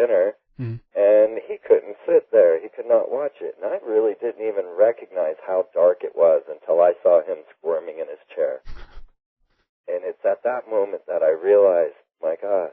dinner, and he couldn't sit there. He could not watch it. And I really didn't even recognize how dark it was until I saw him squirming in his chair. And it's at that moment that I realized, my God,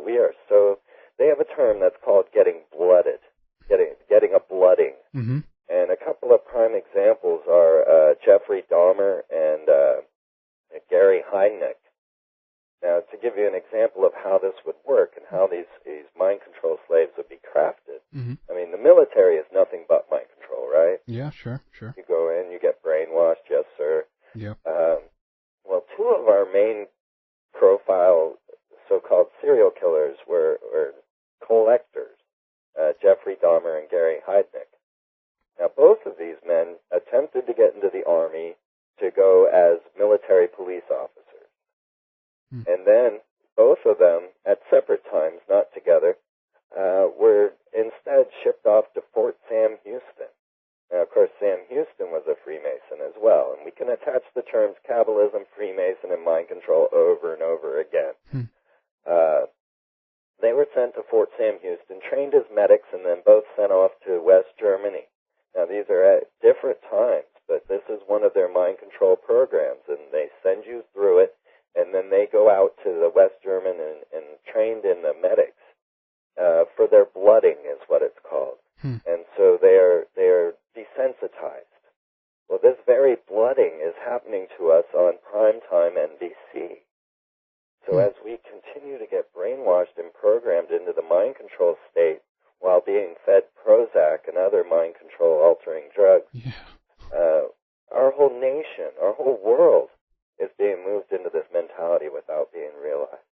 we are so... They have a term that's called getting blooded, getting a blooding. Mm-hmm. And a couple of prime examples are Jeffrey Dahmer and Gary Heidnick. Now, to give you an example of how this would work and how these mind control slaves would be crafted, I mean, the military is nothing but mind control, right? Yeah, sure. You go in, you get brainwashed, yes, sir. Yeah. Well, two of our main profile so-called serial killers were collectors, Jeffrey Dahmer and Gary Heidnick. Now, both of these men attempted to get into the Army to go as military police officers. And then both of them, at separate times, not together, were instead shipped off to Fort Sam Houston. Now, of course, Sam Houston was a Freemason as well, and we can attach the terms Kabbalism, Freemason, and mind control over and over again. They were sent to Fort Sam Houston, trained as medics, and then both sent off to West Germany. Now, these are at different times, but this is one of their mind control programs, and they send you through it, and then they go out to the West German and trained in the medics for their blooding is what it's called. And so they are desensitized. Well, this very blooding is happening to us on primetime NBC. So as we continue to get brainwashed and programmed into the mind control state while being fed Prozac and other mind control altering drugs, our whole nation, our whole world is being moved into this mentality without being realized.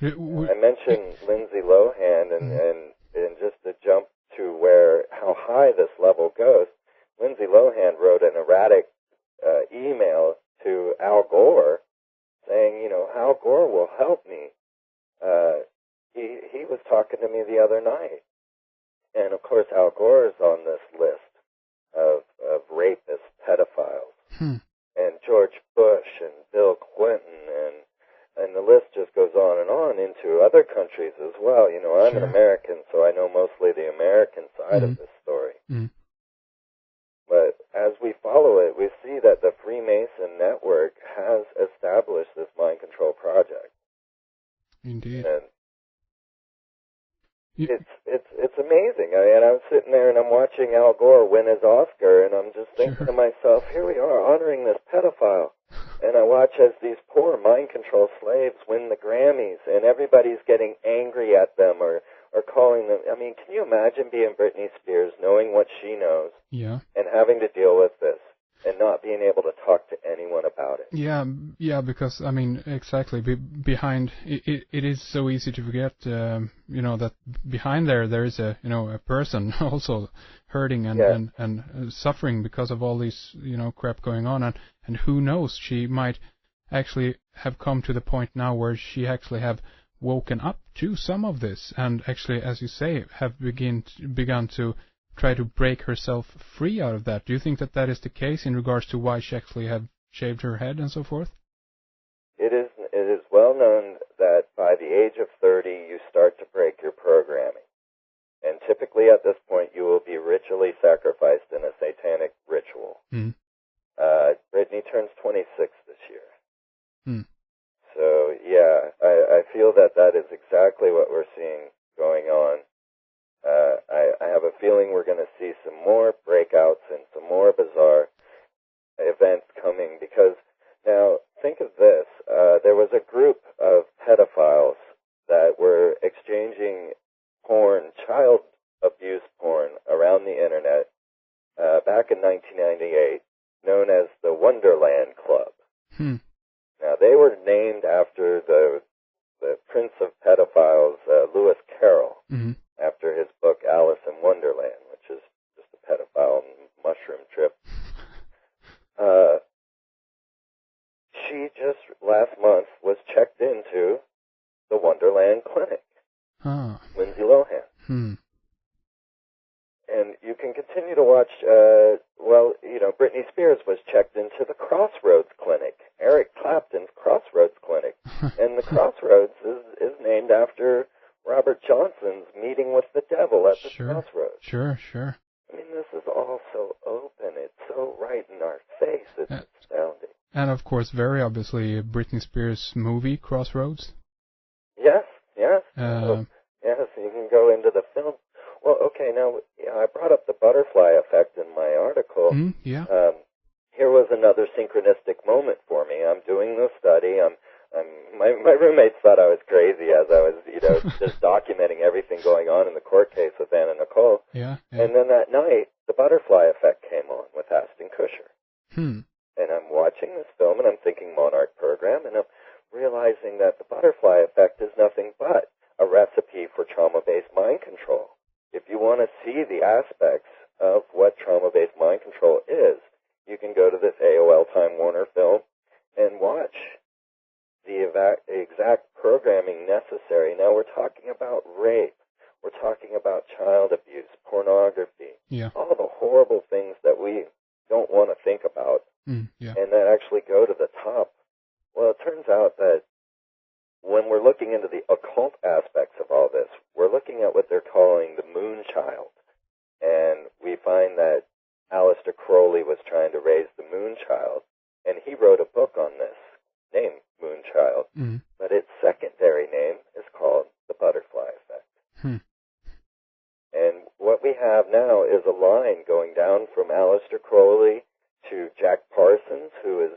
I mentioned Lindsay Lohan, and just to jump to how high this level goes, Lindsay Lohan wrote an erratic email to Al Gore saying, Al Gore will help me. He was talking to me the other night. And, of course, Al Gore is on this list of rapist pedophiles. And George Bush and Bill Clinton, and the list just goes on into other countries as well. I'm an American, so I know mostly the American side of this story. But as we follow it, we see that the Freemason network has established this mind control project. Indeed. And it's amazing. And I'm sitting there and I'm watching Al Gore win his Oscar, and I'm just thinking to myself, here we are honoring this pedophile. And I watch as these poor mind control slaves win the Grammys, and everybody's getting angry at them or calling them. I mean, can you imagine being Brittney Spears, knowing what she knows, and having to deal with this and not being able to talk to anyone about it? Yeah, because, I mean, exactly, behind, it is so easy to forget, that behind there is a person also hurting and suffering because of all these, crap going on, and who knows, she might actually have come to the point now where she actually have woken up to some of this, and actually, as you say, have begun to try to break herself free out of that. Do you think that is the case in regards to why she actually have shaved her head and so forth? It is well known that by the age of 30, you start to break your programming. And typically at this point, you will be ritually sacrificed in a satanic ritual. Brittney turns 26 this year. So, yeah, I feel that is exactly what we're seeing going on. I have a feeling we're going to see some more breakouts and some more bizarre events coming, because now think of this. There was a group of pedophiles that were exchanging porn, child abuse porn, around the internet back in 1998, known as the Wonderland Club. Now, they were named after the Prince of Pedophiles, Lewis Carroll, after his book Alice in Wonderland, which is just a pedophile mushroom trip. She just last month was checked into the Wonderland Clinic, Lindsay Lohan. And you can continue to watch, Brittney Spears was checked into the Crossroads Clinic, Eric Clapton's Crossroads Clinic. And the Crossroads is named named after Robert Johnson's meeting with the devil at the crossroads. Sure. I mean, this is all so open. It's so right in our face. It's astounding. And, of course, very obviously, Britney Spears' movie, Crossroads. Yes. Yes, you can go into the film. Well, okay, now, I brought up the butterfly effect in my article. Yeah. Here was another synchronistic moment for me. I'm doing the study. My roommates thought I was crazy as I was, just documenting everything going on in the court case with Anna Nicole. Yeah. And then that night, the butterfly effect came on with Ashton Kutcher. And I'm watching this film, and I'm thinking Monarch program, and I'm realizing that the butterfly effect is nothing but a recipe for trauma-based mind control. If you want to see the aspects of what trauma-based mind control is, you can go to this AOL Time Warner film and watch the exact programming necessary. Now, we're talking about rape. We're talking about child abuse, pornography, all the horrible things that we don't want to think about, and that actually go to the top. Well, it turns out that when we're looking into the occult aspects of all this, we're looking at what they're calling the moon child. And we find that Aleister Crowley was trying to raise the moon child, and he wrote a book on this named Moonchild. But its secondary name is called the butterfly effect. And what we have now is a line going down from Aleister Crowley to Jack Parsons, who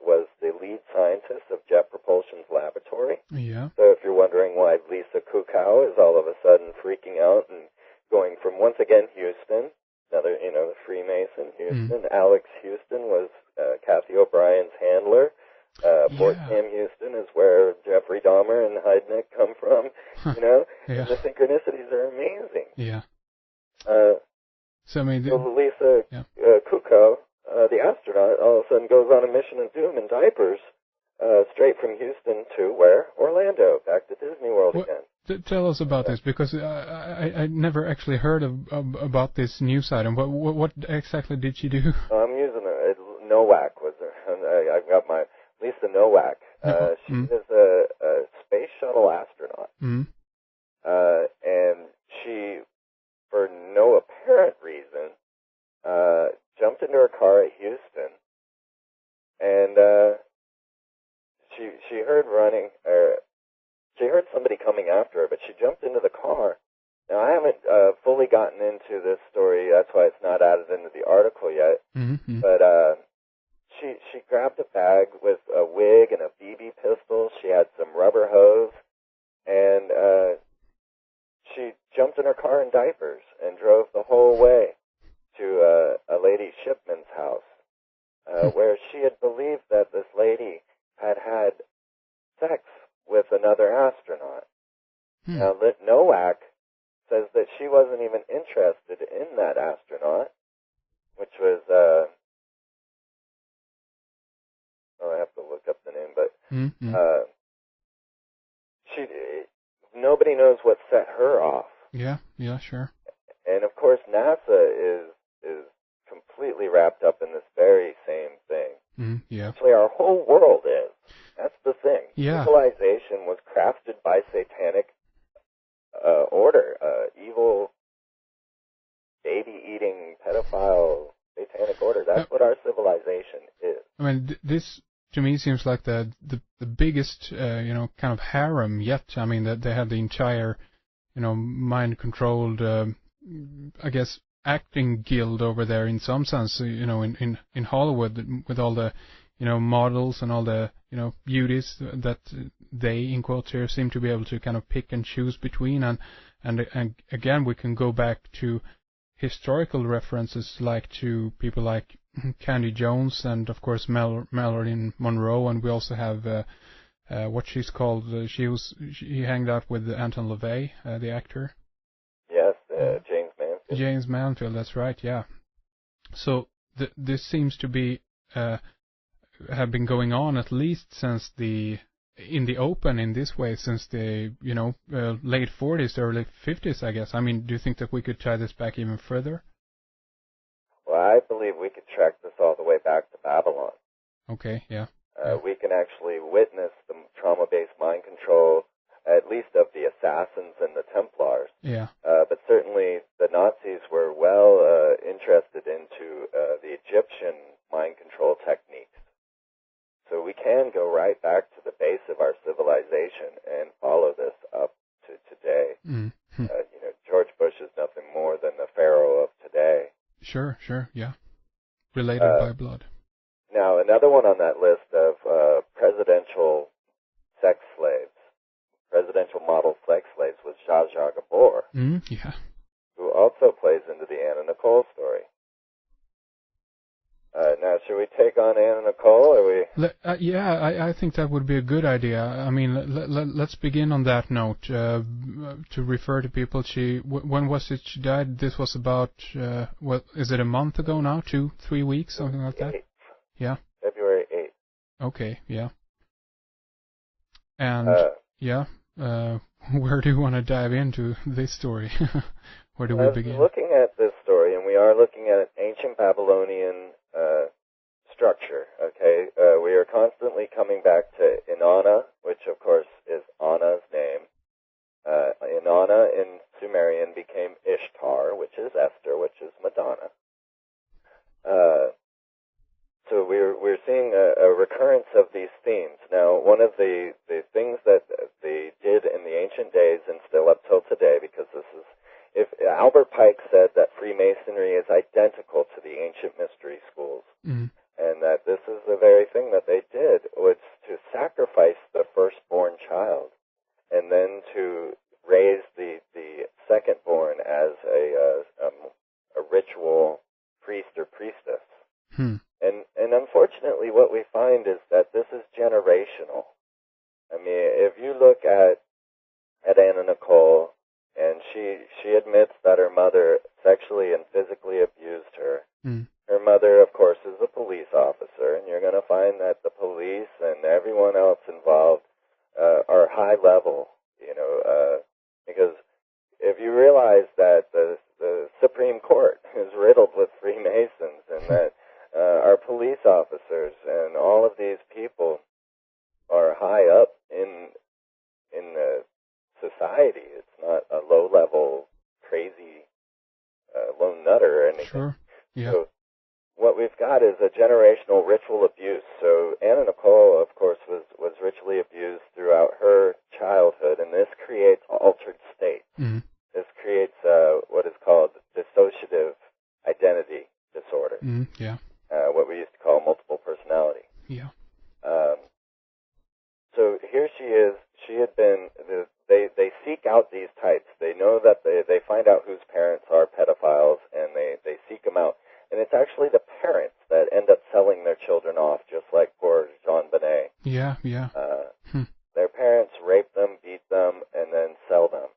was the lead scientist of Jet Propulsion's laboratory. So if you're wondering why Lisa Kukau is all of a sudden freaking out and going from, once again, Houston, another, the Freemason, Houston. Alex Houston was Kathy O'Brien's handler. Fort Sam Houston is where Jeffrey Dahmer and Heidnik come from, And the synchronicities are amazing. So, I mean... Lisa Kukau, the astronaut, all of a sudden goes on a mission of doom in diapers, straight from Houston to where? Orlando, back to Disney World again. Tell us about this, because I never actually heard about this news item. What exactly did she do? I'm using Nowak was I've got my Lisa Nowak. She is a space shuttle astronaut, and she, for no apparent reason, jumped into her car at Houston, and she heard running. She heard somebody coming after her, but she jumped into the car. Now, I haven't fully gotten into this story. That's why it's not added into the article yet. But she grabbed a bag with a wig and a BB pistol. She had some rubber hose, and she jumped in her car in diapers and drove the whole way to a lady Shipman's house, where she had believed that this lady had sex with another astronaut. Now, Nowak says that she wasn't even interested in that astronaut, which was, I have to look up the name, but nobody knows what set her off. Yeah, sure. And of course, NASA is completely wrapped up in this very same thing. Actually, our whole world is. That's the thing. Civilization was crafted by satanic order, evil, baby-eating, pedophile, satanic order. That's what our civilization is. I mean, this to me seems like the biggest, kind of harem yet. I mean, that they have the entire, mind-controlled, I guess, acting guild over there in some sense, in Hollywood with all the, models and all the, beauties that they, in quotes here, seem to be able to kind of pick and choose between. And again, we can go back to historical references like to people like Candy Jones and, of course, Marilyn Monroe. And we also have what she's called. She hanged out with Anton LaVey, the actor. Yes, James Mansfield. James Mansfield, that's right, yeah. So this seems to be have been going on at least since in the open in this way since the late 40s, early 50s, I guess. I mean, do you think that we could tie this back even further? Well, I believe we could track this all the way back to Babylon. Okay, yeah. We can actually witness the trauma-based mind control, at least assassins and the Templars. Yeah. But certainly the Nazis were well interested into the Egyptian mind control techniques. So we can go right back to the base of our civilization and follow this up to today. Mm-hmm. George Bush is nothing more than the Pharaoh of today. Sure, yeah. Related by blood. Now, another one on that list of presidential sex slaves, presidential model sex slaves, was Zsa Zsa Gabor, yeah. who also plays into the Anna Nicole story. Now, should we take on Anna Nicole, or we? I think that would be a good idea. I mean, let's begin on that note. To refer to people, when was it she died? This was about, what, is it a month ago now? 2-3 weeks, something like that? 8th. Yeah. February 8th. Okay, yeah. And, where do you want to dive into this story? Where do we begin? Looking at this story, and we are looking at an ancient Babylonian structure, okay? We are constantly coming back to Inanna, which of course is Anna's name. Inanna in Sumerian became Ishtar, which is Esther, which is Madonna. So we're seeing a recurrence of these themes. Now, one of the things that they did in the ancient days and still up till today, because this is, if Albert Pike said that Freemasonry is identical to the ancient mystery schools, and that this is the very thing that they did, was to sacrifice the firstborn child, and then to raise the secondborn as a ritual priest or priestess. And unfortunately, what we find is that this is generational. I mean, if you look at Anna Nicole, and she admits that her mother sexually and physically abused her. Her mother, of course, is a police officer, and you're going to find that the police and everyone else involved are high level, because if you realize that the Supreme Court is riddled with Freemasons, and that our police officers and all of these people are high up in society. It's not a low-level, crazy lone nutter or anything. Sure. Yeah. So what we've got is a generational ritual abuse. So Anna Nicole, of course, was ritually abused throughout her childhood, and this creates altered states. This creates what is called dissociative identity disorder. Yeah. What we used to call multiple personality. Yeah. So here she is. She had been. They seek out these types. They know that they find out whose parents are pedophiles, and they seek them out. And it's actually the parents that end up selling their children off, just like poor Jean Bonnet. Yeah. Their parents rape them, beat them, and then sell them.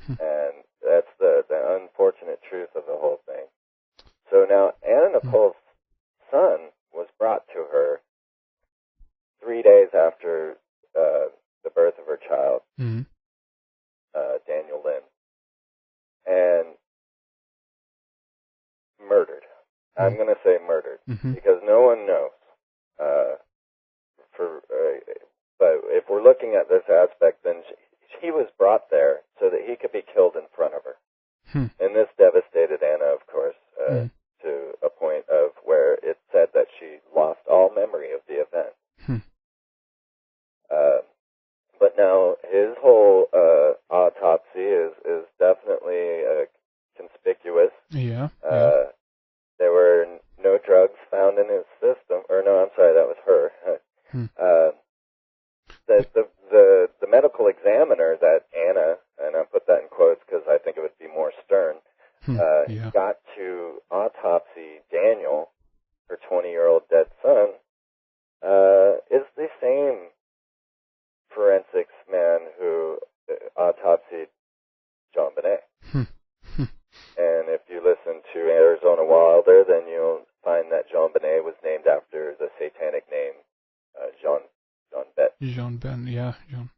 And that's the unfortunate truth of the whole thing. So now Anna Nicole's son was brought to her 3 days after the birth of her child, Daniel Lynn, and murdered. I'm going to say murdered, because no one knows. But if we're looking at this aspect, then he was brought there so that he could be killed in front of her. And this devastated Anna, of course, to a point of where it said that she lost all memory of the event. But now his whole autopsy is definitely conspicuous. Yeah. There were no drugs found in his system. Or no, I'm sorry, that was her. The medical examiner that Anna, and I put that in quotes because I think it would be more stern, got to autopsy Daniel, her 20-year-old dead son, is the same forensics man who autopsied Jean Bonnet. And if you listen to Arizona Wilder, then you'll find that Jean Bonnet was named after the satanic name Jean Ben. Jean Ben, yeah, Jean.